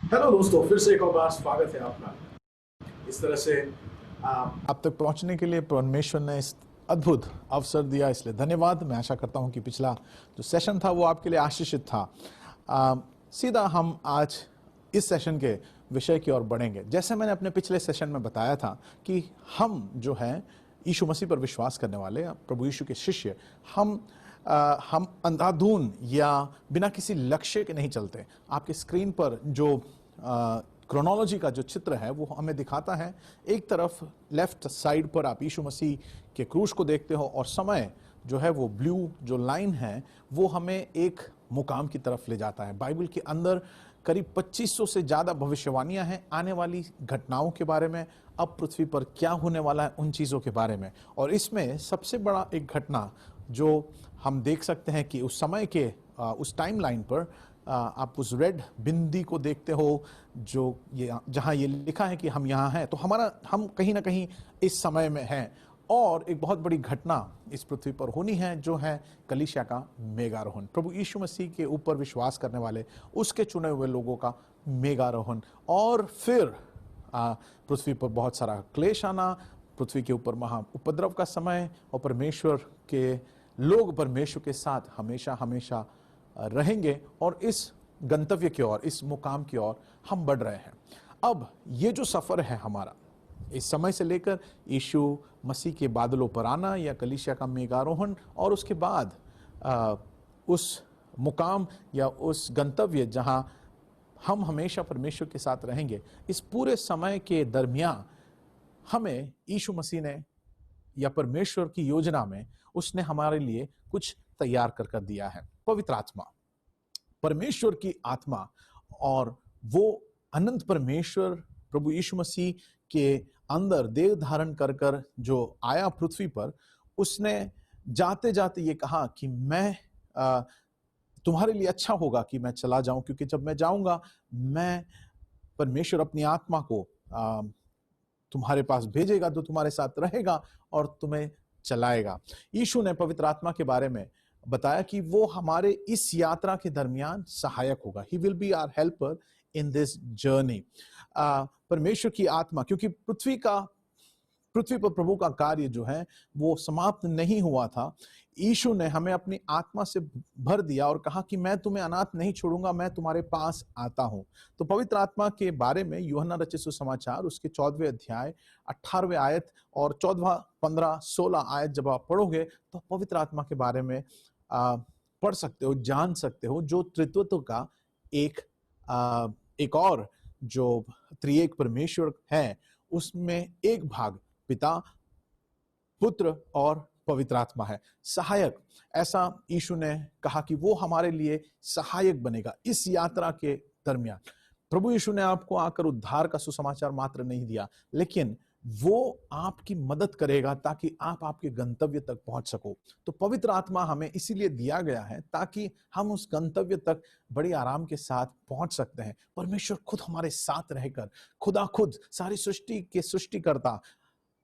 Hello दोस्तों, फिर से एक और बार स्वागत है आपका। इस तरह से आप तक पहुंचने के लिए परमेश्वर ने इस अद्भुत अवसर दिया, इसलिए धन्यवाद। मैं आशा करता हूं कि पिछला जो सेशन था वो आपके लिए आशीषित था। सीधा हम आज इस सेशन के विषय की ओर बढ़ेंगे। जैसे मैंने अपने पिछले सेशन में बताया था कि हम जो हैं यीशु मसीह पर विश्वास करने वाले, प्रभु यीशु के शिष्य, हम अंधाधुन या बिना किसी लक्ष्य के नहीं चलते। आपके स्क्रीन पर जो क्रोनोलॉजी का जो चित्र है वो हमें दिखाता है। एक तरफ लेफ्ट साइड पर आप यीशु मसीह के क्रूस को देखते हो और समय जो है वो ब्लू जो लाइन है वो हमें एक मुकाम की तरफ ले जाता है। बाइबल के अंदर करीब 2500 से ज़्यादा भविष्यवाणियां हैं आने वाली घटनाओं के बारे में, अब पृथ्वी पर क्या होने वाला है उन चीज़ों के बारे में। और इसमें सबसे बड़ा एक घटना जो हम देख सकते हैं कि उस समय के उस टाइम लाइन पर आप उस रेड बिंदी को देखते हो, जो ये जहाँ ये लिखा है कि हम यहाँ हैं, तो हम कहीं ना कहीं इस समय में हैं। और एक बहुत बड़ी घटना इस पृथ्वी पर होनी है जो है कलीसिया का मेघारोहण। प्रभु यीशु मसीह के ऊपर विश्वास करने वाले उसके चुने हुए लोगों का मेघारोहण। और फिर पृथ्वी पर बहुत सारा क्लेश आना, पृथ्वी के ऊपर महा उपद्रव का समय, और परमेश्वर के लोग परमेश्वर के साथ हमेशा हमेशा रहेंगे और इस गंतव्य की ओर, इस मुकाम की ओर हम बढ़ रहे हैं। अब ये जो सफर है हमारा इस समय से लेकर यीशु मसीह के बादलों पर आना या कलीसिया का मेघारोहण, और उसके बाद उस मुकाम या उस गंतव्य जहां हम हमेशा परमेश्वर के साथ रहेंगे, इस पूरे समय के दरमियान हमें यीशु मसीह ने या परमेश्वर की योजना में उसने हमारे लिए कुछ तैयार कर दिया है। पवित्र आत्मा, परमेश्वर की आत्मा, और वो अनंत परमेश्वर प्रभु यीशु मसीह के अंदर देह धारण कर जो आया पृथ्वी पर, उसने जाते जाते ये कहा कि मैं तुम्हारे लिए अच्छा होगा कि मैं चला जाऊं, क्योंकि जब मैं जाऊंगा मैं परमेश्वर अपनी आत्मा को तुम्हारे पास भेजेगा, तो तुम्हारे साथ रहेगा और तुम्हें चलाएगा। यीशु ने पवित्र आत्मा के बारे में बताया कि वो हमारे इस यात्रा के दरमियान सहायक होगा। He will be our helper in this journey. परमेश्वर की आत्मा, क्योंकि पृथ्वी पर प्रभु का कार्य जो है वो समाप्त नहीं हुआ था, यीशु ने हमें अपनी आत्मा से भर दिया और कहा कि मैं तुम्हें अनाथ नहीं छोड़ूंगा, मैं तुम्हारे पास आता हूं। तो पवित्र आत्मा के बारे में यूहन्ना रचित सुसमाचार उसके 14वें अध्याय 18वें आयत और 14, 15, 16 आयत जब आप पढ़ोगे तो पवित्र आत्मा के बारे में पढ़ सकते हो, जान सकते हो, जो त्रित्वत्व का एक और जो त्रिएक परमेश्वर है उसमें एक भाग पिता, पुत्र और पवित्र आत्मा है। सहायक, ऐसा यीशु ने कहा कि वो हमारे लिए सहायक बनेगा इस यात्रा के दरमियान। प्रभु यीशु ने आपको आकर उद्धार का सुसमाचार मात्र नहीं दिया, लेकिन वो आपकी मदद करेगा ताकि आप आपके गंतव्य तक पहुंच सको। तो पवित्र आत्मा हमें इसीलिए दिया गया है ताकि हम उस गंतव्य तक बड़ी आराम के साथ पहुंच सकते हैं। परमेश्वर खुद हमारे साथ रहकर, खुदा खुद, सारी सृष्टि के सृष्टिकर्ता,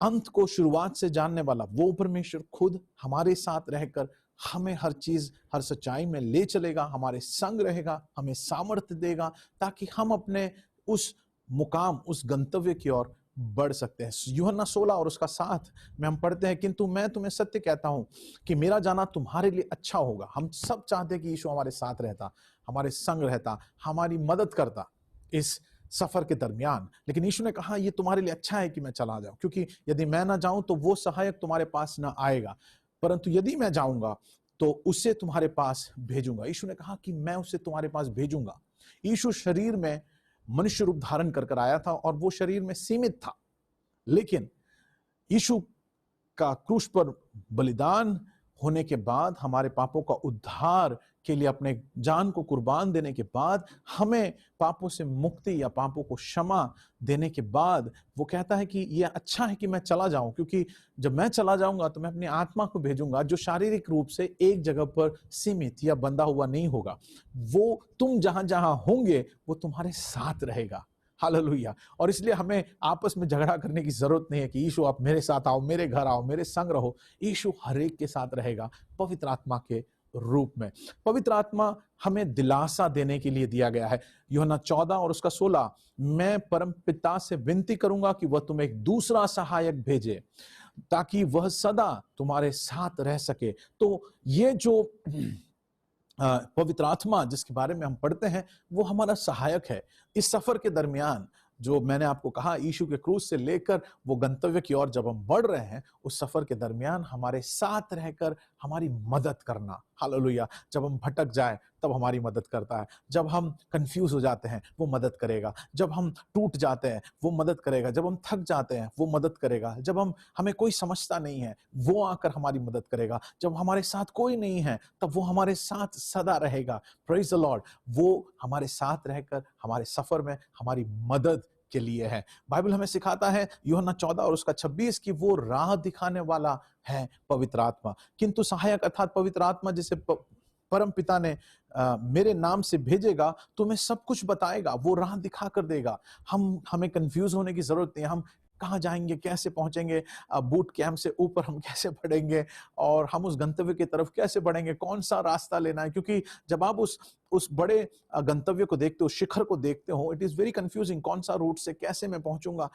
अंत को शुरुआत से जानने वाला वो परमेश्वर खुद हमारे साथ रहकर हमें हर चीज, हर सच्चाई में ले चलेगा, हमारे संग रहेगा, हमें सामर्थ्य देगा ताकि हम अपने उस मुकाम, उस गंतव्य की ओर बढ़ सकते हैं। यूहन्ना 16 और उसका 7 में हम पढ़ते हैं, किंतु मैं तुम्हें सत्य कहता हूं कि मेरा जाना तुम्हारे लिए अच्छा होगा। हम सब चाहते हैं कि यीशु हमारे साथ रहता, हमारे संग रहता, हमारी मदद करता इस सफर के दरमियान। लेकिन यीशु ने कहा ये तुम्हारे लिए अच्छा है कि मैं चला जाऊं, क्योंकि यदि मैं ना जाऊं तो वो सहायक तुम्हारे पास ना आएगा, परंतु यदि मैं जाऊंगा तो उसे तुम्हारे पास भेजूंगा। यीशु ने कहा कि मैं उसे तुम्हारे पास भेजूंगा। यीशु शरीर में मनुष्य रूप धारण कर आया था और वो शरीर में सीमित था, लेकिन यीशु का क्रूस पर बलिदान होने के बाद, हमारे पापों का उद्धार के लिए अपने जान को कुर्बान देने के बाद, हमें पापों से मुक्ति या पापों को क्षमा देने के बाद, वो कहता है कि यह अच्छा है कि मैं चला जाऊं, क्योंकि जब मैं चला जाऊंगा तो मैं अपनी आत्मा को भेजूंगा जो शारीरिक रूप से एक जगह पर सीमित या बंधा हुआ नहीं होगा। वो तुम जहां जहां होंगे वो तुम्हारे साथ रहेगा। हालेलुया। और इसलिए हमें आपस में झगड़ा करने की जरूरत नहीं है कि यीशु आप मेरे साथ आओ, मेरे घर आओ, मेरे संग रहो। यीशु हर एक के साथ रहेगा पवित्र आत्मा के रूप में। पवित्र आत्मा हमें दिलासा देने के लिए दिया गया है। यूहन्ना 14 और उसका 16, मैं परम पिता से विनती करूंगा कि वह तुम्हें एक दूसरा सहायक भेजे ताकि वह सदा तुम्हारे साथ रह सके। तो ये जो पवित्र आत्मा जिसके बारे में हम पढ़ते हैं वो हमारा सहायक है। इस सफर के दरमियान जो मैंने आपको कहा, यीशु के क्रूस से लेकर वो गंतव्य की ओर जब हम बढ़ रहे हैं, उस सफर के दरमियान हमारे साथ रहकर हमारी मदद करना। हालेलुया। जब हम भटक जाए तब हमारी मदद करता है, जब हम कंफ्यूज हो जाते हैं वो मदद करेगा, जब हम टूट जाते हैं वो मदद करेगा, जब हम थक जाते हैं वो मदद करेगा, जब हमें कोई समझता नहीं है वो आकर हमारी मदद करेगा, जब हमारे साथ कोई नहीं है तब वो हमारे साथ सदा रहेगा। Praise the Lord. वो हमारे साथ रहकर हमारे सफर में हमारी मदद के लिए है। बाइबल हमें सिखाता है यूहन्ना 14 और उसका 26 कि वो राह दिखाने वाला है पवित्र आत्मा। किंतु सहायक अर्थात पवित्र आत्मा जिसे परम पिता ने मेरे नाम से भेजेगा तो मैं सब कुछ बताएगा, वो राह दिखा कर देगा। हमें कंफ्यूज होने की जरूरत नहीं है। हम कहाँ जाएंगे, कैसे पहुंचेंगे, बूट कैंप से ऊपर हम कैसे बढ़ेंगे और हम उस गंतव्य की तरफ कैसे बढ़ेंगे, कौन सा रास्ता लेना है। क्योंकि जब आप उस बड़े गंतव्य को देखते हो, शिखर को देखते हो, इट इज वेरी कंफ्यूजिंग। कौन सा रूट से कैसे मैं पहुंचूंगा,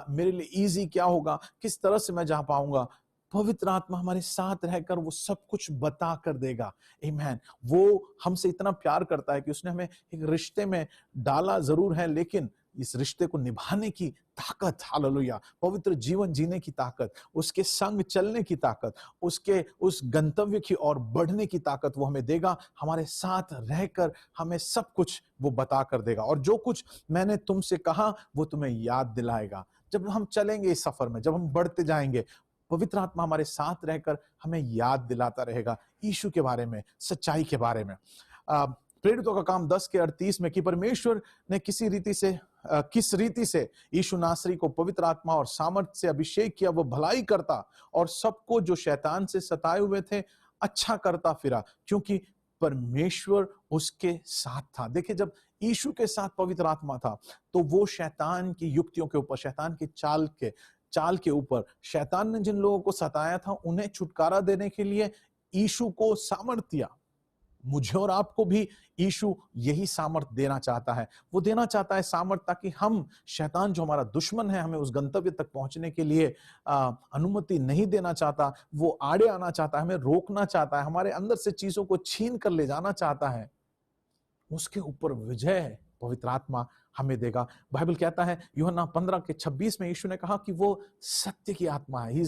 मेरे लिए इजी क्या होगा, किस तरह से मैं जा पाऊंगा। पवित्र आत्मा हमारे साथ रहकर वो सब कुछ बता कर देगा। आमीन। वो हमसे इतना प्यार करता है कि उसने हमें एक रिश्ते में डाला जरूर है, लेकिन इस रिश्ते को निभाने की ताकत, हालेलुया, पवित्र जीवन जीने की ताकत, उसके संग चलने की ताकत, उसके उस गंतव्य की ओर बढ़ने की ताकत वो हमें देगा। हमारे साथ रहकर हमें सब कुछ वो बता कर देगा। और जो कुछ मैंने तुमसे कहा वो तुम्हें याद दिलाएगा। जब हम चलेंगे इस सफर में, जब हम बढ़ते जाएंगे, पवित्र आत्मा हमारे साथ रहकर हमें याद दिलाता रहेगा यीशु के बारे में, सच्चाई के बारे में। प्रेरितों का काम 10 के 38 में कि परमेश्वर ने किस रीति से यीशु नासरी को पवित्र आत्मा और सामर्थ्य से अभिषेक किया, वो भलाई करता और सबको जो शैतान से सताए हुए थे अच्छा करता फिरा, क्योंकि परमेश्वर उसके साथ था। देखिए, जब यीशु के साथ पवित्र आत्मा था तो वो शैतान की युक्तियों के ऊपर, शैतान की चाल के ऊपर, शैतान ने जिन लोगों को सताया था उन्हें छुटकारा देने के लिए यीशु को सामर्थ दिया। मुझे और आपको भी यीशु यही सामर्थ देना चाहता है। वो देना चाहता है सामर्थ, ताकि हम, शैतान जो हमारा दुश्मन है, हमें उस गंतव्य तक पहुंचने के लिए अनुमति नहीं देना चाहता। वो आड़े आना चाहता है, हमें रोकना चाहता है, हमारे अंदर से चीजों को छीन कर ले जाना चाहता है। उसके ऊपर विजय पवित्र आत्मा हमें देगा। बाइबल कहता है यूहन्ना 15 के 26 में यीशु ने कहा कि वो सत्य की आत्मा है। He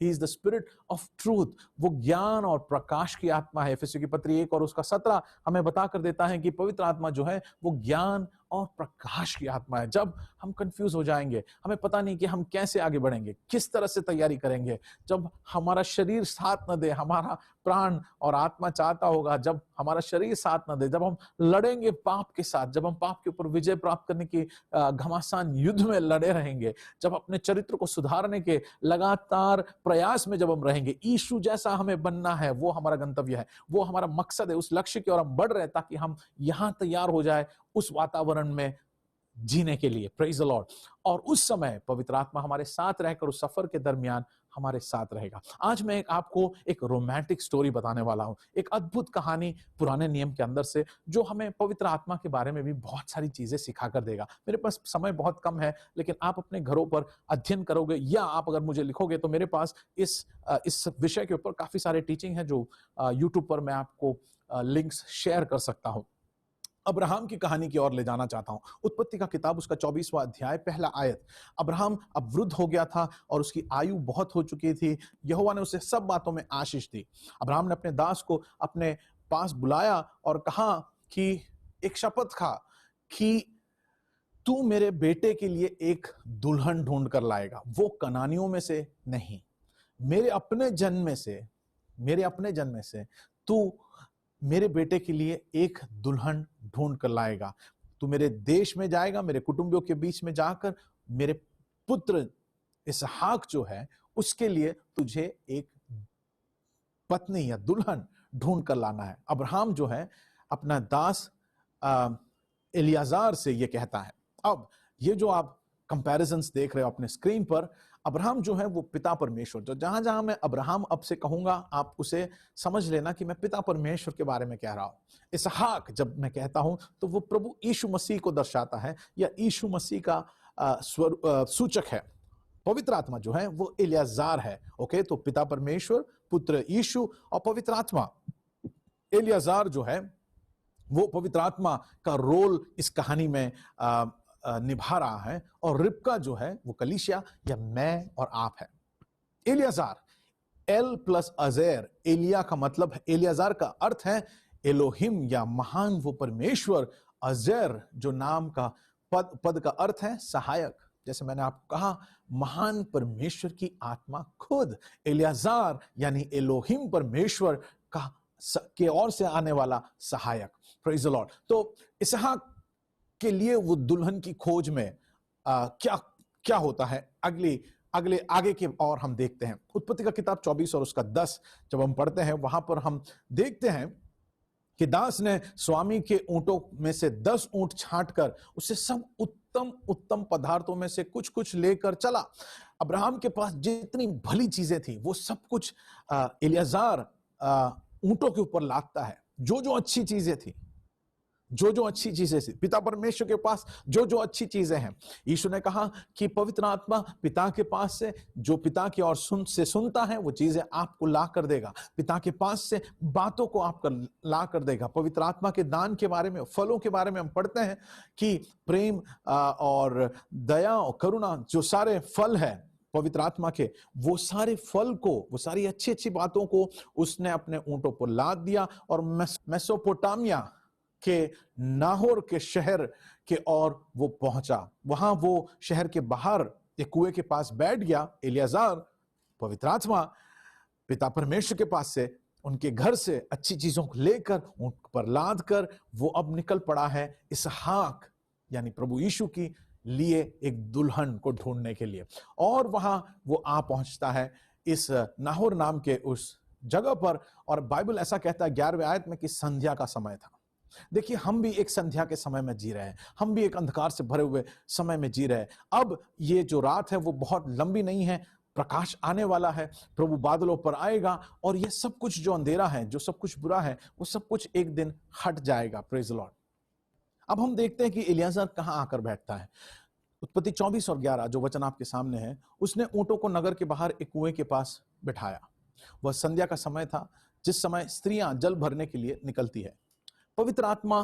is the spirit of truth. वो ज्ञान और प्रकाश की आत्मा है। इफिसियों की पत्री 1 और उसका 17 हमें बता कर देता है कि पवित्र आत्मा जो है वो ज्ञान और प्रकाश की आत्मा है। जब हम कंफ्यूज हो जाएंगे, हमें पता नहीं कि हम कैसे आगे बढ़ेंगे, किस तरह से तैयारी करेंगे, जब हमारा शरीर साथ न दे, हमारा प्राण और आत्मा चाहता होगा, जब हमारा शरीर साथ न दे, जब हम लड़ेंगे पाप के साथ, जब हम पाप के ऊपर विजय प्राप्त करने की घमासान युद्ध में लड़े रहेंगे, जब अपने चरित्र को सुधारने के लगातार प्रयास में जब हम रहेंगे, यीशु जैसा हमें बनना है, वो हमारा गंतव्य है, वो हमारा मकसद है, उस लक्ष्य की ओर हम बढ़ रहे हैं ताकि हम यहां तैयार हो जाए उस वातावरण में जीने के लिए। Praise the Lord. और उस समय पवित्र आत्मा हमारे साथ रहकर उस सफर के दरमियान हमारे साथ रहेगा। आज मैं आपको एक रोमांटिक स्टोरी बताने वाला हूं, एक अद्भुत कहानी पुराने नियम के अंदर से, जो हमें पवित्र आत्मा के बारे में भी बहुत सारी चीजें सिखा कर देगा। मेरे पास समय बहुत कम है, लेकिन आप अपने घरों पर अध्ययन करोगे या आप अगर मुझे लिखोगे तो मेरे पास इस विषय के ऊपर काफी सारे टीचिंग है जो यूट्यूब पर मैं आपको लिंक्स शेयर कर सकता हूं। अब्राहम की कहानी की ओर ले जाना चाहता हूं। उत्पत्ति का किताब, उसका 24वां अध्याय, पहला आयत। अब्राहम अब वृद्ध हो गया था और उसकी आयु बहुत हो चुकी थी। यहोवा ने उसे सब बातों में आशीष दी। अब्राहम ने अपने दास को अपने पास बुलाया और कहा कि एक शपथ खा कि तू मेरे बेटे के लिए एक दुल्हन ढूंढ कर लाएगा, वो कनानियों में से नहीं, मेरे अपने जन्म में से तू मेरे बेटे के लिए एक दुल्हन ढूंढ कर लाएगा। तू मेरे देश में जाएगा, मेरे कुटुंबियों के बीच में जाकर मेरे पुत्र इसहाक जो है उसके लिए तुझे एक पत्नी या दुल्हन ढूंढ कर लाना है। अब्राहम जो है अपना दास एलियाजार से ये कहता है। अब ये जो आप कंपैरिजन्स देख रहे हो अपने स्क्रीन पर, अब्राहम जो है वो पिता परमेश्वर, जो जहां जहां मैं अब्राहम अब से कहूंगा आप उसे समझ लेना कि मैं पिता परमेश्वर के बारे में कह रहा हूं। इसहाक जब मैं कहता हूं तो वो प्रभु यीशु मसीह को दर्शाता है या यीशु मसीह का सूचक है। पवित्र आत्मा जो है वो एलियाजार है। ओके, तो पिता परमेश्वर, पुत्र यीशु और पवित्र आत्मा। एलियाजार जो है वो पवित्र आत्मा का रोल इस कहानी में निभा रहा है, और रिबका जो है वो कलीसिया या मैं और आप है। एलियाजार, एल प्लस अजेर, एलिया का मतलब है, एलियाजार का अर्थ है एलोहिम या महान वो परमेश्वर। अजेर जो नाम का पद का अर्थ है सहायक। जैसे मैंने आपको कहा, महान परमेश्वर की आत्मा खुद एलियाजार यानी एलोहिम परमेश्वर का के ओर से आने वाला सहायक। Praise the Lord. तो इसहाक के लिए वो दुल्हन की खोज में क्या क्या होता है आगे के और हम देखते हैं। उत्पत्ति का किताब 24 और उसका 10 जब हम पढ़ते हैं, वहां पर हम देखते हैं कि दास ने स्वामी के ऊंटों में से 10 ऊंट छांटकर उससे सब उत्तम उत्तम पदार्थों में से कुछ कुछ लेकर चला। अब्राहम के पास जितनी भली चीजें थी वो सब कुछ एलियाजार ऊंटों के ऊपर लादता है। जो जो अच्छी चीजें थी, जो जो अच्छी चीजें थी, पिता परमेश्वर के पास जो जो अच्छी चीजें हैं। यीशु ने कहा कि पवित्र आत्मा पिता के पास से जो पिता की ओर सुनता है वो चीजें आपको ला कर देगा, पिता के पास से बातों को आपको ला कर देगा। पवित्र आत्मा के दान के बारे में, फलों के बारे में हम पढ़ते हैं कि प्रेम और दया और करुणा, जो सारे फल है पवित्र आत्मा के, वो सारे फल को, वो सारी अच्छी अच्छी बातों को उसने अपने ऊंटों पर लाद दिया और मेसोपोटामिया के नाहोर के शहर के ओर वो पहुंचा। वहां वो शहर के बाहर एक कुएं के पास बैठ गया। एलियाजार पवित्र आत्मा पिता परमेश्वर के पास से, उनके घर से अच्छी चीजों को लेकर उन पर लाद कर वो अब निकल पड़ा है इसहाक यानी प्रभु यीशु की लिए एक दुल्हन को ढूंढने के लिए। और वहां वो आ पहुंचता है इस नाहोर नाम के उस जगह पर, और बाइबल ऐसा कहता है 11वें आयत में कि संध्या का समय था। देखिए, हम भी एक संध्या के समय में जी रहे हैं, हम भी एक अंधकार से भरे हुए समय में जी रहे हैं। अब ये जो रात है वो बहुत लंबी नहीं है, प्रकाश आने वाला है, प्रभु बादलों पर आएगा और ये सब कुछ जो अंधेरा है, जो सब कुछ बुरा है, वो सब कुछ एक दिन हट जाएगा। Praise the Lord. अब हम देखते हैं कि एलियाजार कहां आकर बैठता है। उत्पत्ति 24 और 11 जो वचन आपके सामने है, उसने ऊंटों को नगर के बाहर एक कुएं के पास बिठाया। वह संध्या का समय था, जिस समय स्त्रियां जल भरने के लिए निकलती है। पवित्र आत्मा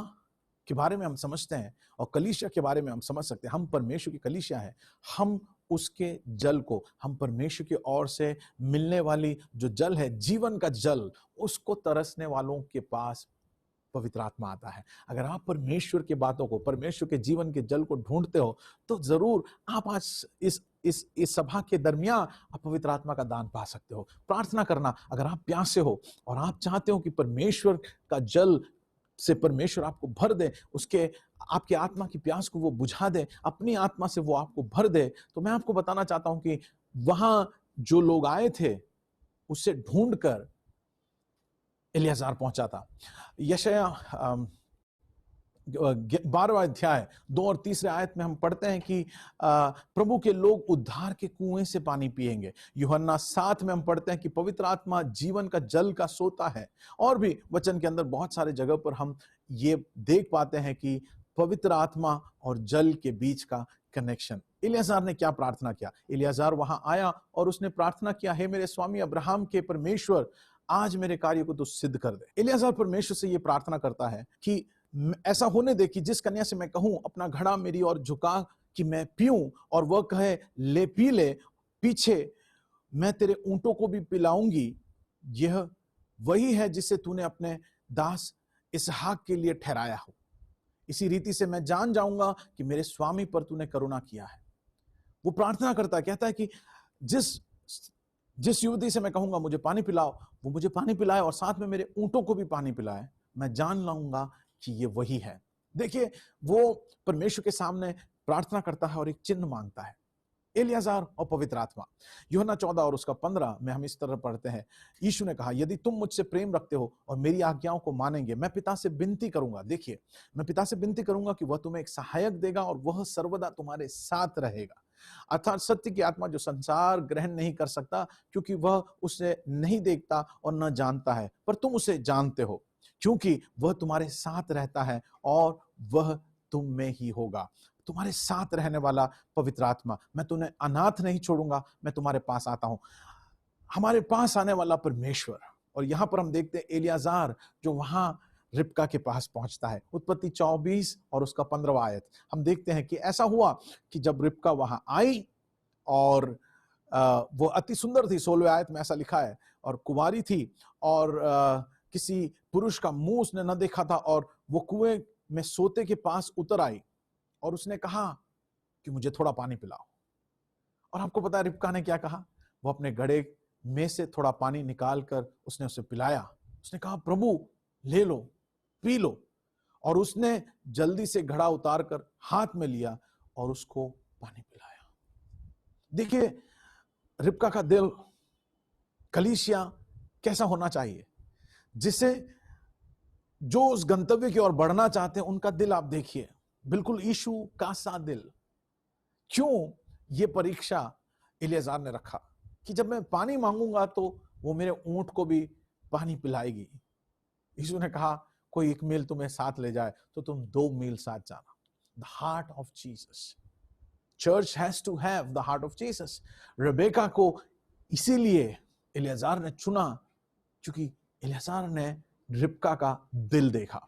के बारे में हम समझते हैं और कलीसिया के बारे में हम समझ सकते हैं। हम परमेश्वर की कलीसिया है, हम उसके जल को, हम परमेश्वर की ओर से मिलने वाली जो जल है, जीवन का जल, उसको तरसने वालों के पास पवित्र आत्मा आता है। अगर आप परमेश्वर की बातों को, परमेश्वर के जीवन के जल को ढूंढते हो तो जरूर आप आज इस सभा के दरमियान आप पवित्र आत्मा का दान पा सकते हो। प्रार्थना करना, अगर आप प्यासे हो और आप चाहते हो कि परमेश्वर का जल से परमेश्वर आपको भर दे, उसके आपके आत्मा की प्यास को वो बुझा दे, अपनी आत्मा से वो आपको भर दे, तो मैं आपको बताना चाहता हूं कि वहां जो लोग आए थे उससे ढूंढकर एलियाजार पहुंचा था। यशाया 12वां अध्याय 2 और 3 आयत में हम पढ़ते हैं कि प्रभु के लोग उद्धार के कुएं से पानी पिएंगे। यूहन्ना 7 में हम पढ़ते हैं कि पवित्र आत्मा जीवन का जल का सोता है। और भी वचन के अंदर बहुत सारे जगह पर हम ये देख पाते हैं कि पवित्र आत्मा और जल के बीच का कनेक्शन। एलियाजार ने क्या प्रार्थना किया? एलियाजार वहां आया और उसने प्रार्थना किया, हे मेरे स्वामी अब्राहम के परमेश्वर, आज मेरे कार्य को तो सिद्ध कर दे। एलियाजार परमेश्वर से यह प्रार्थना करता है कि ऐसा होने दे कि जिस कन्या से मैं कहूं अपना घड़ा मेरी ओर झुका कि मैं पीऊं, और वह कहे ले पी ले, पीछे मैं तेरे ऊंटों को भी पिलाऊंगी, यह वही है जिसे तूने अपने दास इसहाक के लिए ठहराया हो। इसी रीति से मैं जान जाऊंगा कि मेरे स्वामी पर तूने करुणा किया है। वो प्रार्थना करता है, कहता है कि जिस युवती से मैं कहूंगा मुझे पानी पिलाओ, वो मुझे पानी पिलाए और साथ में मेरे ऊंटों को भी पानी पिलाए, मैं जान लाऊंगा कि ये वही है। देखिए, वो परमेश्वर के सामने प्रार्थना करता है और एक चिन्ह मांगता है। एलियाजार और पवित्र आत्मा। यूहन्ना 14 और उसका 15 में हम इस तरह पढ़ते हैं, यीशु ने कहा, यदि तुम मुझसे प्रेम रखते हो और मेरी आज्ञाओं को मानेंगे, मैं पिता से विनती करूंगा। देखिए, मैं पिता से विनती करूंगा कि वह तुम्हें एक सहायक देगा और वह सर्वदा तुम्हारे साथ रहेगा। अर्थात सत्य की आत्मा जो संसार ग्रहण नहीं कर सकता, क्योंकि वह उसे नहीं देखता और न जानता है, पर तुम उसे जानते हो, क्योंकि वह तुम्हारे साथ रहता है और वह तुम में ही होगा। तुम्हारे साथ रहने वाला पवित्र आत्मा, मैं तुम्हें अनाथ नहीं छोड़ूंगा, मैं तुम्हारे पास आता हूं। हमारे पास आने वाला परमेश्वर। और यहां पर हम देखते हैं एलियाजार जो वहां रिबका के पास पहुंचता है। उत्पत्ति 24 और उसका 15वां आयत हम देखते हैं कि ऐसा हुआ कि जब रिबका वहां आई और वो अति सुंदर थी, 16वें आयत में ऐसा लिखा है, और कुंवारी थी और किसी पुरुष का मुंह उसने न देखा था, और वो कुएं में सोते के पास उतर आई और उसने कहा कि मुझे थोड़ा पानी पिलाओ। और आपको पता है रिबका ने क्या कहा? वो अपने घड़े में से थोड़ा पानी निकाल कर उसने उसे पिलाया। उसने कहा, प्रभु ले लो, पी लो। और उसने जल्दी से घड़ा उतार कर हाथ में लिया और उसको पानी पिलाया। देखिए रिबका का दिल, कलीसिया कैसा होना चाहिए, जिसे जो उस गंतव्य की ओर बढ़ना चाहते हैं उनका दिल आप देखिए, बिल्कुल यीशु का सा दिल। क्यों ये परीक्षा एलियाजार ने रखा कि जब मैं पानी मांगूंगा तो वो मेरे ऊंट को भी पानी पिलाएगी। यीशु ने कहा कोई 1 मील तुम्हें साथ ले जाए तो तुम 2 मील साथ जाना। The heart of Jesus, church has to have the heart of Jesus. Rebecca को इसीलिए एलियाजार ने चुना क्योंकि एलियाजार ने रिबका का दिल देखा।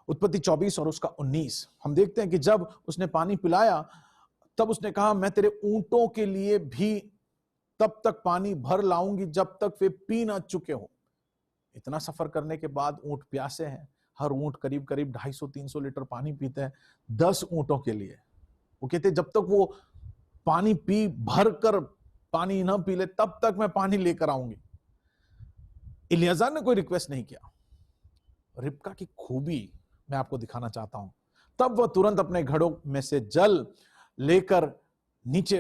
उत्पत्ति 24 और उसका 19 हम देखते हैं कि जब उसने पानी पिलाया तब उसने कहा, मैं तेरे ऊंटों के लिए भी तब तक पानी भर लाऊंगी जब तक वे पी ना चुके हो। इतना सफर करने के बाद ऊंट प्यासे हैं। हर ऊंट करीब करीब 250-300 लीटर पानी पीते हैं 10 ऊंटों के लिए। वो कहते जब तक वो पानी पी भर कर पानी ना पी ले तब तक मैं पानी लेकर आऊंगी। एलियाजार ने कोई रिक्वेस्ट नहीं किया। रिबका की खूबी मैं आपको दिखाना चाहता हूं। तब वह तुरंत अपने घड़ों में से जल लेकर नीचे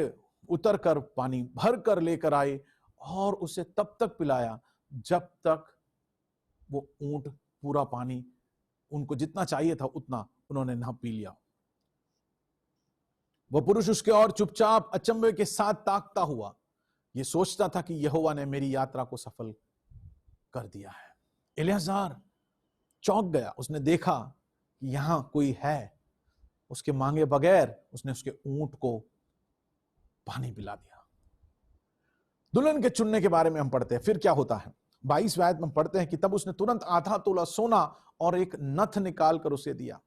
उतर कर पानी भर कर लेकर आए और उसे तब तक पिलाया जब तक वो ऊंट पूरा पानी, उनको जितना चाहिए था उतना उन्होंने ना पी लिया। वह पुरुष उसके और चुपचाप अचंभे के साथ ताकता हुआ ये सोचता था कि यहोवा ने मेरी यात्रा को सफल कर दिया है। एलियाजार चौंक गया। उसने देखा कि यहां कोई है। उसके मांगे बगैर उसने उसके ऊंट को पानी पिला दिया। दुल्हन के चुनने के बारे में हम पढ़ते हैं। फिर क्या होता है? 22वें आयत में पढ़ते हैं कि तब उसने तुरंत आधा तोला सोना और एक नथ निकाल कर उसे दिया।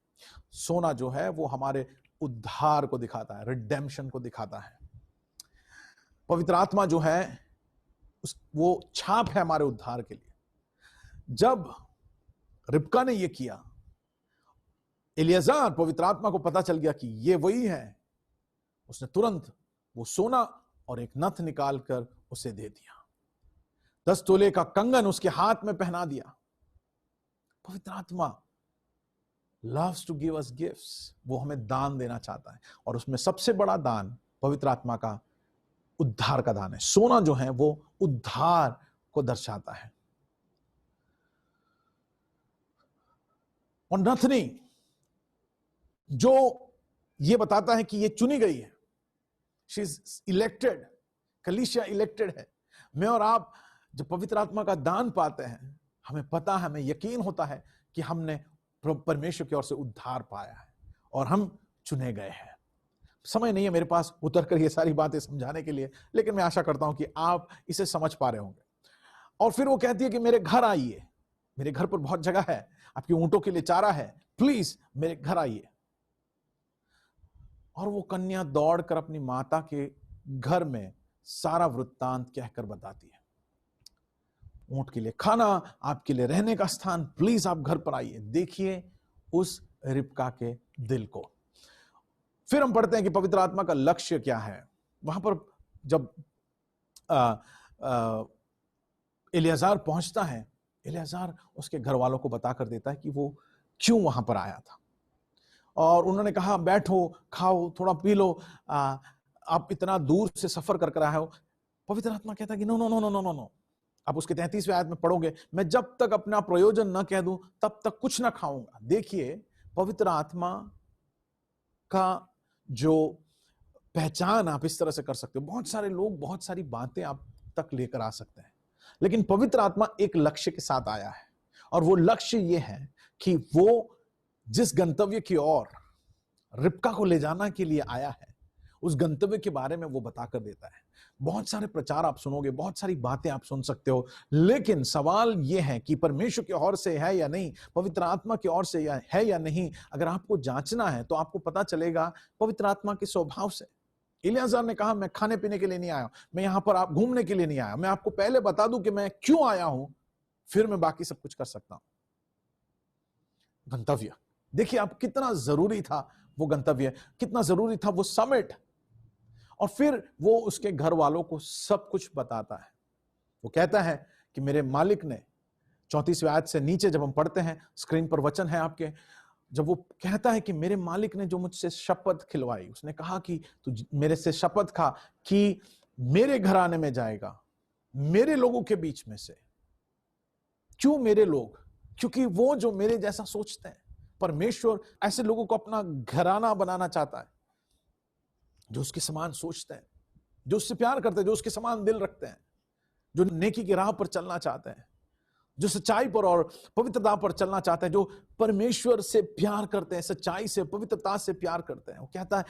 सोना जो है वो हमारे उद्धार को दिखाता है, रिडेम्पशन को दिखाता है। पवित्र आत्मा जो है वो छाप है हमारे उद्धार के लिए। जब रिबका ने ये किया, एलियाजार, पवित्र आत्मा को पता चल गया कि ये वही है। उसने तुरंत वो सोना और एक नथ निकालकर उसे दे दिया। 10 तोले का कंगन उसके हाथ में पहना दिया। पवित्र आत्मा loves to give us gifts। वो हमें दान देना चाहता है और उसमें सबसे बड़ा दान पवित्र आत्मा का उद्धार का दान है। सोना जो है वो उद्धार को दर्शाता है। और नथनी जो ये बताता है कि ये चुनी गई है। She is elected. कलीसिया इलेक्टेड है। मैं और आप जब पवित्र आत्मा का दान पाते हैं, हमें पता है, हमें यकीन होता है कि हमने परमेश्वर की ओर से उद्धार पाया है और हम चुने गए हैं। समय नहीं है मेरे पास उतर कर ये सारी बातें समझाने के लिए, लेकिन मैं आशा करता हूं कि आप इसे समझ पा रहे होंगे। और फिर वो कहती है कि मेरे घर आइए, मेरे घर पर बहुत जगह है, आपके ऊंटों के लिए चारा है, प्लीज मेरे घर आइए। और वो कन्या दौड़कर अपनी माता के घर में सारा वृत्तांत कहकर बताती है। ऊंट के लिए खाना, आपके लिए रहने का स्थान, प्लीज आप घर पर आइए। देखिए उस रिबका के दिल को। फिर हम पढ़ते हैं कि पवित्र आत्मा का लक्ष्य क्या है। वहां पर जब एलियाजार पहुंचता है, एलियाजार उसके घर वालों को बताकर देता है कि वो क्यों वहां पर आया था। और उन्होंने कहा बैठो, खाओ, थोड़ा पी लो, आप इतना दूर से सफर कर आए हो। पवित्र आत्मा कहता है कि no no no no no no no. आप उसके 33वें आयत में पढ़ोगे, मैं जब तक अपना प्रयोजन न कह दूं तब तक कुछ ना खाऊंगा। देखिए पवित्र आत्मा का जो पहचान आप इस तरह से कर सकते हो। बहुत सारे लोग बहुत सारी बातें आप तक लेकर आ सकते हैं, लेकिन पवित्र आत्मा एक लक्ष्य के साथ आया है, और वो लक्ष्य ये है कि वो जिस गंतव्य की ओर रिबका को ले जाना के लिए आया है, उस गंतव्य के बारे में वो बताकर देता है। बहुत सारे प्रचार आप सुनोगे, बहुत सारी बातें आप सुन सकते हो, लेकिन सवाल यह है कि परमेश्वर की ओर से है या नहीं, पवित्र आत्मा की ओर से है या नहीं। अगर आपको जांचना है तो आपको पता चलेगा पवित्र आत्मा के स्वभाव से। इलियाजार ने कहा, मैं खाने पीने के लिए नहीं आया, मैं यहां पर आप घूमने के लिए नहीं आया, मैं आपको पहले बता दूं कि मैं क्यों आया हूं, फिर मैं बाकी सब कुछ कर सकता हूं। गंतव्य देखिए आप, कितना जरूरी था वो गंतव्य, कितना जरूरी था वो समिट। और फिर वो उसके घर वालों को सब कुछ बताता है। वो कहता है कि मेरे मालिक ने, 34वें आयत से नीचे जब हम पढ़ते हैं, स्क्रीन पर वचन है आपके, जब वो कहता है कि मेरे मालिक ने जो मुझसे शपथ खिलवाई, उसने कहा कि तू मेरे से शपथ खा कि मेरे घराने में जाएगा, मेरे लोगों के बीच में से। क्यों मेरे लोग? क्योंकि वो जो मेरे जैसा सोचते हैं, परमेश्वर ऐसे लोगों को अपना घराना बनाना चाहता है, जो उसके समान सोचते हैं, जो उससे प्यार करते हैं, जो उसके समान दिल रखते हैं, जो नेकी की राह पर चलना चाहते हैं, जो सच्चाई पर और पवित्रता पर चलना चाहते हैं, जो परमेश्वर से प्यार करते हैं, सच्चाई से, पवित्रता से प्यार करते हैं। वो कहता है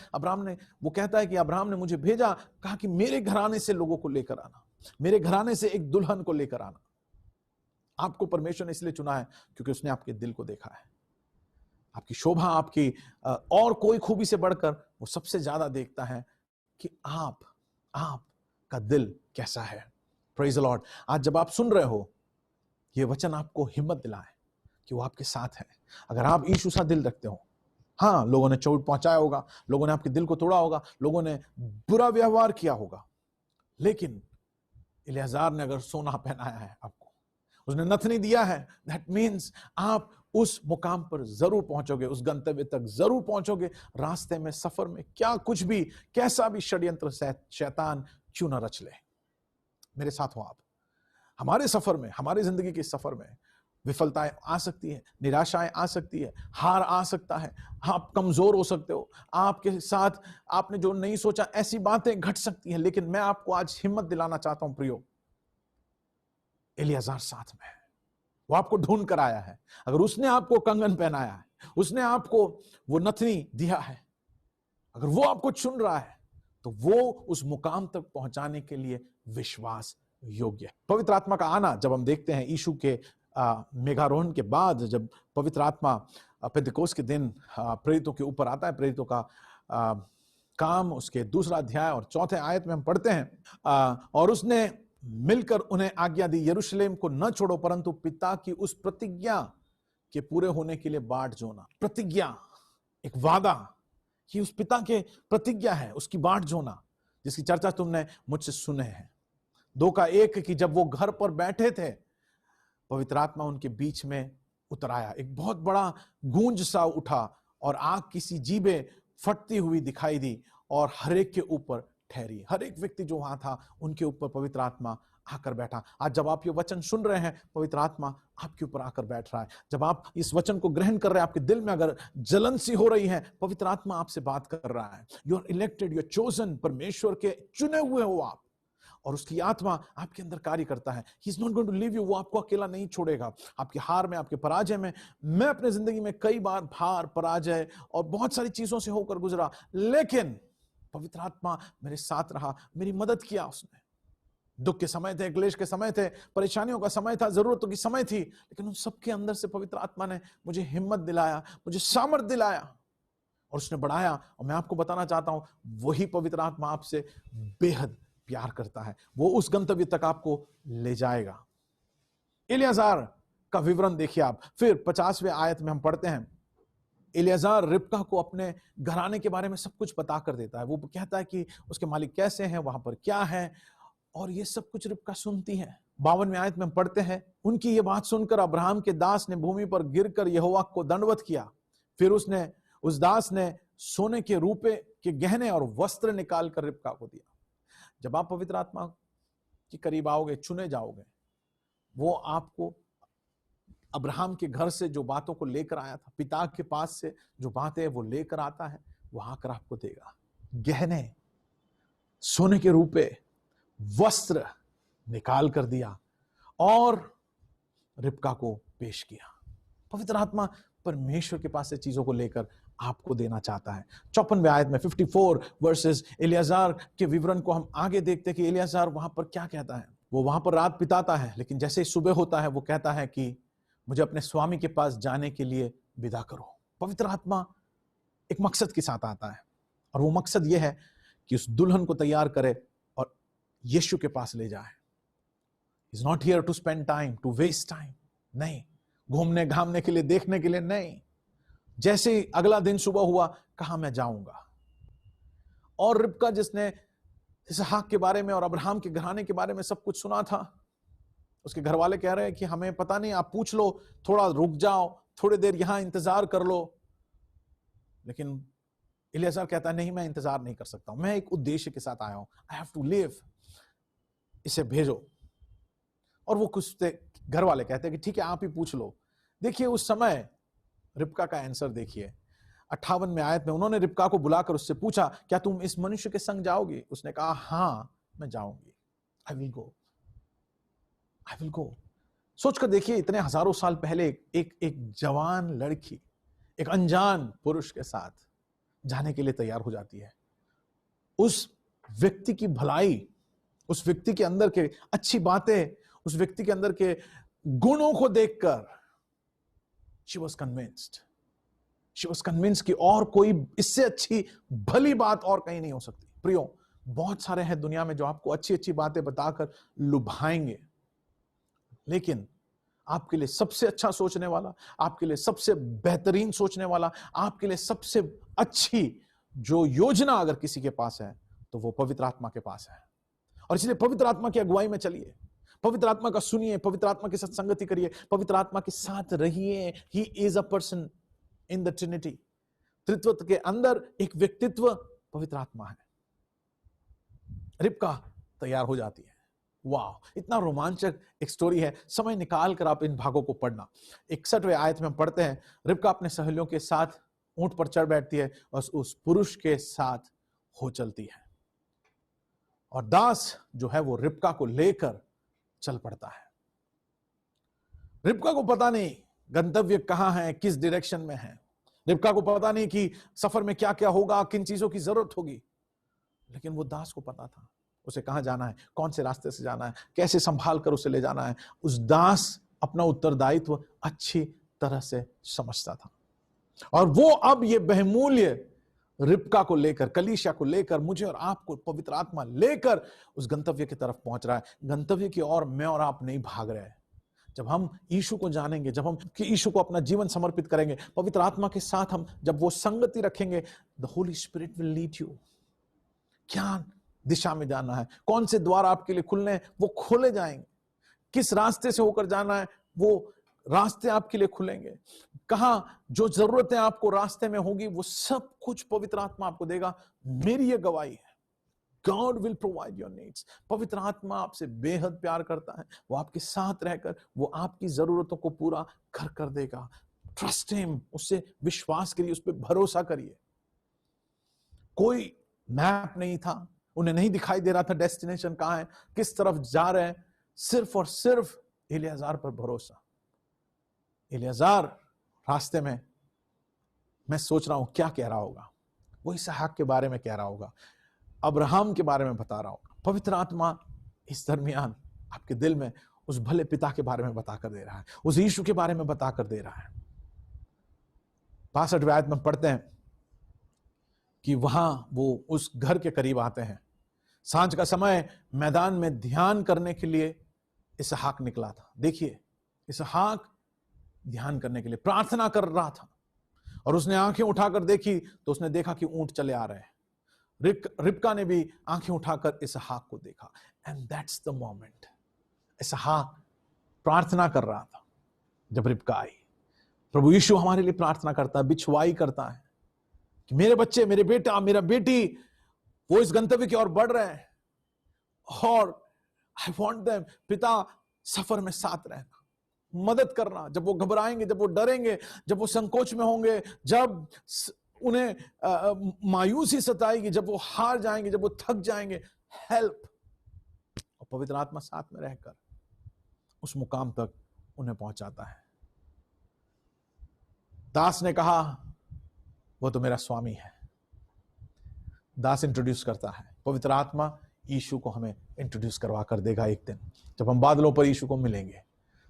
कि अब्राहम ने मुझे भेजा, कहा कि मेरे घराने से लोगों को लेकर आना, मेरे घराने से एक दुल्हन को लेकर आना। आपको परमेश्वर ने इसलिए चुना है क्योंकि उसने आपके दिल को देखा है, आपकी शोभा, आपकी और कोई खूबी से बढ़कर वो सबसे ज्यादा देखता है कि आपका दिल कैसा है। Praise the Lord. आज जब आप सुन रहे हो, ये वचन आपको हिम्मत दिलाए कि वो आपके साथ है। अगर आप यीशु सा दिल रखते हो, हाँ, लोगों ने चोट पहुंचाया होगा, लोगों ने आपके दिल को तोड़ा होगा, लोगों ने बुरा व्यवहार किया होगा, लेकिन इलियाजार ने अगर सोना पहनाया है आपको, उसने नथनी दिया है, दैट मीन्स आप उस मुकाम पर जरूर पहुंचोगे, उस गंतव्य तक जरूर पहुंचोगे। रास्ते में, सफर में क्या कुछ भी, कैसा भी षड्यंत्र शैतान क्यों ना रच ले, मेरे साथ हो आप। हमारे सफर में, हमारी जिंदगी के सफर में विफलताएं आ सकती है, निराशाएं आ सकती है, हार आ सकता है, आप कमजोर हो सकते हो, आपके साथ आपने जो नहीं सोचा ऐसी बातें घट सकती हैं, लेकिन मैं आपको आज हिम्मत दिलाना चाहता हूं प्रियो, इलियाजार साथ में है। वो आपको ढूंढ कर आया है। अगर उसने आपको कंगन पहनाया है, उसने आपको वो नथनी दिया है, अगर वो आपको चुन रहा है, तो वो उस मुकाम तक पहुंचाने के लिए विश्वास योग्य है। पवित्र आत्मा का आना जब हम देखते हैं, यीशु के मेघारोहण के बाद जब पवित्र आत्मा पेंतिकोस्त के दिन प्रेरितों के ऊपर आता है, प्रेरितों का काम, उसके 2 अध्याय और 4 आयत में हम पढ़ते हैं, और उसने मिलकर उन्हें आज्ञा दी, यरूशलेम को न छोड़ो, परंतु पिता की उस प्रतिज्ञा के पूरे होने के लिए बाट जोना। प्रतिज्ञा, एक वादा, कि उस पिता के प्रतिज्ञा है, उसकी बाट जोना, जिसकी चर्चा तुमने मुझसे सुने हैं। 2 का 1 कि जब वो घर पर बैठे थे, पवित्र आत्मा उनके बीच में उतर आया, एक बहुत बड़ा गूंज सा उठा और आग की सी जीभें फटती हुई दिखाई दी और हर एक के ऊपर ठहरी। हर एक व्यक्ति जो वहां था, उनके ऊपर पवित्र आत्मा आकर बैठा। आज जब आप ये वचन सुन रहे हैं, पवित्र आत्मा आपके ऊपर आकर बैठ रहा है। जब आप इस वचन को ग्रहण कर रहे हैं, आपके दिल में अगर जलन सी हो रही है, पवित्र आत्मा आपसे बात कर रहा है। You are elected, you are chosen, परमेश्वर के चुने हुए हो आप, और उसकी आत्मा आपके अंदर कार्य करता है। He is not going to leave you, वो आपको अकेला नहीं छोड़ेगा। आपके हार में, आपके पराजय में, मैं अपने जिंदगी में कई बार हार, पराजय और बहुत सारी चीजों से होकर गुजरा, लेकिन पवित्र आत्मा मेरे साथ रहा, मेरी मदद किया उसने। दुख के समय थे, क्लेश के समय थे, परेशानियों का समय था, जरूरतों की समय थी, लेकिन उन सबके अंदर से पवित्र आत्मा ने मुझे हिम्मत दिलाया, मुझे सामर्थ दिलाया और उसने बढ़ाया। और मैं आपको बताना चाहता हूं, वही पवित्र आत्मा आपसे बेहद प्यार करता है, वो उस गंतव्य तक आपको ले जाएगा। इलियाजार का विवरण देखिए आप। फिर 50वें आयत में हम पढ़ते हैं, इलियाजार रिबका को अपने घराने के बारे में सब कुछ बता कर देता है। वो कहता है कि उसके मालिक कैसे हैं, वहां पर क्या है, और ये सब कुछ रिबका सुनती है। 52वें आयत में हम पढ़ते हैं, उनकी ये बात सुनकर अब्राहम के दास ने भूमि पर गिरकर यहोवा को दंडवत किया। फिर उस दास ने सोने के रूपे के गहने और वस्त्र निकाल कर रिबका को दिया। जब आप पवित्र आत्मा के करीब आओगे, चुने जाओगे, वो आपको अब्राहम के घर से जो बातों को लेकर आया था, पिता के पास से जो बातें वो लेकर आता है, वो आकर आपको देगा। गहने, सोने के रूपे वस्त्र निकाल कर दिया और रिबका को पेश किया। पवित्र आत्मा परमेश्वर के पास से चीजों को लेकर आपको देना चाहता है। 54वें आयत में 54 वर्सेस इलियाजार के विवरण को हम आगे देखते हैं कि इलियाजार वहां पर क्या कहता है। वो वहां पर रात बिताता है, लेकिन जैसे ही सुबह होता है वो कहता है कि मुझे अपने स्वामी के पास जाने के लिए विदा करो। पवित्र आत्मा एक मकसद के साथ आता है और वो मकसद ये है कि उस दुल्हन को तैयार करे और यीशु के पास ले जाए। He's not here to spend time, to waste time. नहीं, घूमने घामने के लिए, देखने के लिए नहीं। जैसे ही अगला दिन सुबह हुआ, कहा मैं जाऊंगा। और रिबका जिसने इसहाक के बारे में और अब्राहम के घराने के बारे में सब कुछ सुना था, उसके घर वाले कह रहे हैं कि हमें पता नहीं, आप पूछ लो, थोड़ा रुक जाओ, थोड़ी देर यहां इंतजार कर लो। लेकिन इलियाजार कहता है नहीं, मैं इंतजार नहीं कर सकता हूं, मैं एक उद्देश्य के साथ आया हूं, आई हैव टू लिव, इसे भेजो। और वो कुछ घर वाले कहते हैं कि ठीक है, आप ही पूछ लो। देखिए उस समय रिबका का आंसर देखिए, 58वें आयत में उन्होंने रिबका को बुलाकर उससे पूछा, क्या तुम इस मनुष्य के संग जाओगी? उसने कहा हां, मैं जाऊंगी। I will go, I will go. सोचकर देखिए, इतने हजारों साल पहले एक जवान लड़की एक अनजान पुरुष के साथ जाने के लिए तैयार हो जाती है। उस व्यक्ति की भलाई, उस व्यक्ति के अंदर के अच्छी बातें, उस व्यक्ति के अंदर के गुणों को देखकर she was convinced कि और कोई इससे अच्छी भली बात और कहीं नहीं हो सकती। प्रियो, बहुत सारे हैं दुनिया में जो आपको अच्छी अच्छी बातें बताकर लुभाएंगे, लेकिन आपके लिए सबसे अच्छा सोचने वाला, आपके लिए सबसे बेहतरीन सोचने वाला, आपके लिए सबसे अच्छी जो योजना अगर किसी के पास है तो वो पवित्र आत्मा के पास है। और इसलिए पवित्र आत्मा की अगुवाई में चलिए, पवित्र आत्मा का सुनिए, पवित्र आत्मा के साथ संगति करिए, पवित्र आत्मा के साथ रहिए। He is a person in the trinity. त्रित्व के अंदर एक व्यक्तित्व पवित्र आत्मा है। रिबका तैयार हो जाती है। वाह, इतना रोमांचक एक स्टोरी है। समय निकाल कर आप इन भागों को पढ़ना। 61वें आयत में हम पढ़ते हैं, रिबका अपने सहेलियों के साथ ऊंट पर चढ़ बैठती है और उस पुरुष के साथ हो चलती है। और दास जो है वो रिबका को लेकर चल पड़ता है। रिबका को पता नहीं गंतव्य कहां है, किस डायरेक्शन में है। रिबका को पता नहीं कि सफर में क्या क्या होगा, किन चीजों की जरूरत होगी, लेकिन वो दास को पता था उसे कहां जाना है, कौन से रास्ते से जाना है, कैसे संभाल कर उसे ले जाना है। उस दास अपना उत्तरदायित्व अच्छी तरह से समझता था और वो अब ये बहुमूल्य रिबका को लेकर, कलीसिया को लेकर, मुझे और आपको पवित्र आत्मा लेकर उस गंतव्य की तरफ पहुंच रहा है। गंतव्य की ओर मैं और आप नहीं भाग रहे हैं। जब हम यीशु को जानेंगे, जब हम यीशु को अपना जीवन समर्पित करेंगे, पवित्र आत्मा के साथ हम जब वो संगति रखेंगे, the Holi spirit will lead you. क्या दिशा में जाना है, कौन से द्वार आपके लिए खुलने हैं, वो खोले जाएंगे। किस रास्ते से होकर जाना है, वो रास्ते आपके लिए खुलेंगे। कहां जो जरूरतें आपको रास्ते में होगी, वो सब कुछ पवित्र आत्मा आपको देगा। मेरी ये गवाही है, God will provide your needs। पवित्र आत्मा आपसे बेहद प्यार करता है। वो आपके साथ रहकर वो आपकी जरूरतों को पूरा कर देगा। ट्रस्ट हिम, उससे विश्वास करिए, उस पर भरोसा करिए। कोई मैप नहीं था, उन्हें नहीं दिखाई दे रहा था डेस्टिनेशन कहां है, किस तरफ जा रहे हैं। सिर्फ और सिर्फ इलियाजार पर भरोसा। इलियाजार रास्ते में, मैं सोच रहा हूं क्या कह रहा होगा, वो इसहाक के बारे में कह रहा होगा, अब्राहम के बारे में बता रहा होगा। पवित्र आत्मा इस दरमियान आपके दिल में उस भले पिता के बारे में बताकर दे रहा है, उस यीशु के बारे में बताकर दे रहा है। 65वें आयत में पढ़ते हैं कि वहां वो उस घर के करीब आते हैं। सांझ का समय मैदान में ध्यान करने के लिए इसहाक निकला था। देखिए, इसहाक ध्यान करने के लिए प्रार्थना कर रहा था और उसने आंखें उठाकर देखी तो उसने देखा कि ऊंट चले आ रहे हैं। रिबका ने भी आंखें उठाकर इसहाक को देखा। And that's the moment. इसहाक प्रार्थना कर रहा था जब रिबका आई। प्रभु यीशु हमारे लिए प्रार्थना करता है, बिछवाई करता है कि मेरे बच्चे, मेरे बेटा, मेरा बेटी, वो इस गंतव्य की ओर बढ़ रहे हैं और आई वांट देम, पिता, सफर में साथ रहना, मदद करना। जब वो घबराएंगे, जब वो डरेंगे, जब वो संकोच में होंगे, जब उन्हें मायूसी सताएगी, जब वो हार जाएंगे, जब वो थक जाएंगे, हेल्प। और पवित्र आत्मा साथ में रहकर उस मुकाम तक उन्हें पहुंचाता है। दास ने कहा वो तो मेरा स्वामी है। दास इंट्रोड्यूस करता है, पवित्र आत्मा यीशु को हमें इंट्रोड्यूस करवा कर देगा। एक दिन जब हम बादलों पर यीशु को मिलेंगे,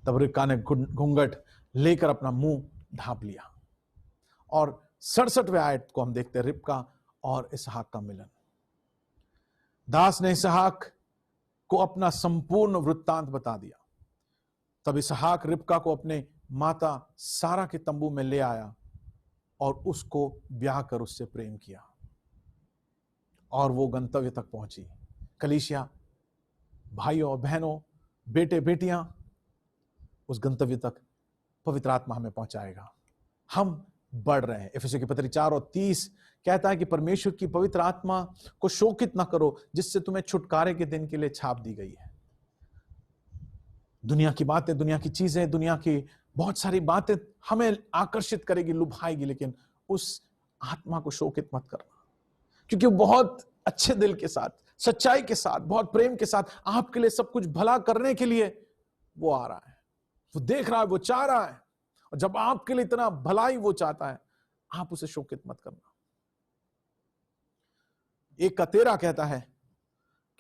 तब रिबका ने घूंघट लेकर अपना मुंह ढांप लिया। और 67वें आयत को हम देखते हैं, रिबका और इसहाक का मिलन। दास ने इसहाक को अपना संपूर्ण वृत्तांत बता दिया। तब इसहाक रिबका को अपने माता सारा के तंबू में ले आया और उसको ब्याह कर उससे प्रेम किया, और वो गंतव्य तक पहुंची। कलीसिया, भाइयों और बहनों, बेटे बेटियां, उस गंतव्य तक पवित्र आत्मा हमें पहुंचाएगा। हम बढ़ रहे हैं। इफिसियों की पत्री 4:30 कहता है कि परमेश्वर की पवित्र आत्मा को शोकित ना करो, जिससे तुम्हें छुटकारे के दिन के लिए छाप दी गई है। दुनिया की बातें, दुनिया की चीजें, दुनिया की बहुत सारी बातें हमें आकर्षित करेगी, लुभाएगी, लेकिन उस आत्मा को शोकित मत करना, क्योंकि वो बहुत अच्छे दिल के साथ, सच्चाई के साथ, बहुत प्रेम के साथ आपके लिए सब कुछ भला करने के लिए वो आ रहा है। वो देख रहा है, वो चाह रहा है, और जब आपके लिए इतना भलाई वो चाहता है, आप उसे शोकित मत करना। 1:13 कहता है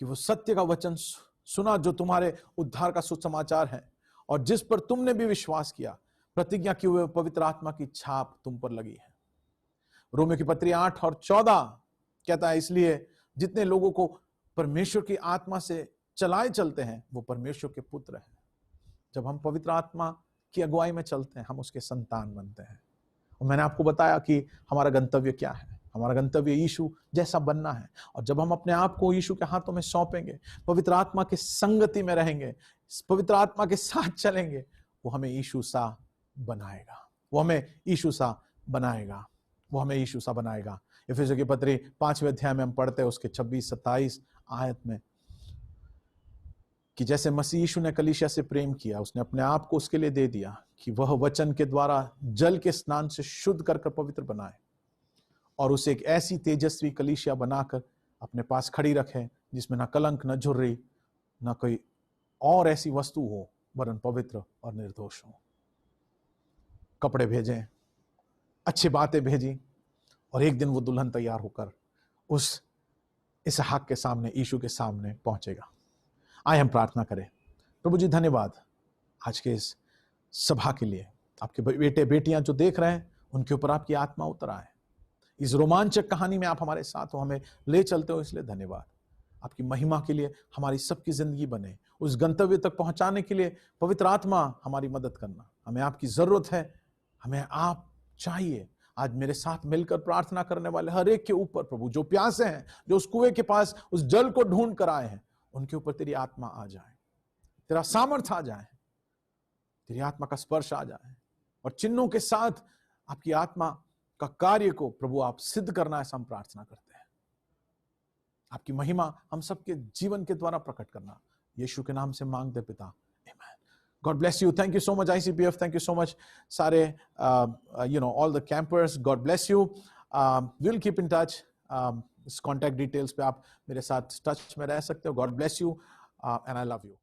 कि वो सत्य का वचन सुना जो तुम्हारे उद्धार का सुसमाचार है, और जिस पर तुमने भी विश्वास किया, प्रतिज्ञा की हुए पवित्र आत्मा की छाप तुम पर लगी है। रोमियों की पत्री 8:14 कहता है, इसलिए जितने लोगों को परमेश्वर की आत्मा से चलाए चलते हैं, वो परमेश्वर के पुत्र हैं। जब हम पवित्र आत्मा की अगुवाई में चलते हैं, हम उसके संतान बनते हैं। और मैंने आपको बताया कि हमारा गंतव्य क्या है। हमारा गंतव्य यीशु जैसा बनना है। और जब हम अपने आप को यीशु के हाथों में सौंपेंगे, पवित्र आत्मा की संगति में रहेंगे, पवित्र आत्मा के साथ चलेंगे, वो हमें यीशु सा बनाएगा। वो हमें यीशु सा बनाएगा। वो हमें यीशु सा बनाएगा। इफिसियों की पत्री 5वें अध्याय में हम पढ़ते हैं उसके 26-27 आयत में कि जैसे मसीह यीशु ने कलीसिया से प्रेम किया, उसने अपने आप को उसके लिए दे दिया कि वह वचन के द्वारा जल के स्नान से शुद्ध कर पवित्र बनाए, और उसे एक ऐसी तेजस्वी कलीसिया बनाकर अपने पास खड़ी रखे जिसमें ना कलंक, न झुर्री, न कोई और ऐसी वस्तु हो, वरन पवित्र और निर्दोष हो। कपड़े भेजें, अच्छी बातें भेजी, और एक दिन वो दुल्हन तैयार होकर उस इसहाक के सामने, यीशु के सामने पहुंचेगा। आइए हम प्रार्थना करें। प्रभु जी, धन्यवाद आज के इस सभा के लिए। आपके बेटे बेटियां जो देख रहे हैं, उनके ऊपर आपकी आत्मा उतर आए। इस रोमांचक कहानी में आप हमारे साथ हो, हमें ले चलते हो, इसलिए धन्यवाद। आपकी महिमा के लिए हमारी सबकी जिंदगी बने, उस गंतव्य तक पहुंचाने के लिए पवित्र आत्मा हमारी मदद करना। हमें आपकी जरूरत है, हमें आप चाहिए। आज मेरे साथ मिलकर प्रार्थना करने वाले हर एक के ऊपर प्रभु, जो प्यासे हैं, जो उस कुएं के पास उस जल को ढूंढ कर आए हैं, उनके ऊपर तेरी आत्मा आ जाए, तेरा सामर्थ आ जाए, तेरी आत्मा का स्पर्श आ जाए, और चिन्हों के साथ आपकी आत्मा का कार्य को प्रभु आप सिद्ध करना, ऐसा हम प्रार्थना करते हैं। आपकी महिमा हम सबके जीवन के द्वारा प्रकट करना, यीशु के नाम से मांगते पिता, आमीन। God bless you. Thank you so much ICPF. Thank you so much सारे all the campers. God bless you. We'll keep in touch. इस contact details पे आप मेरे साथ टच में रह सकते हो. God bless you and I love you.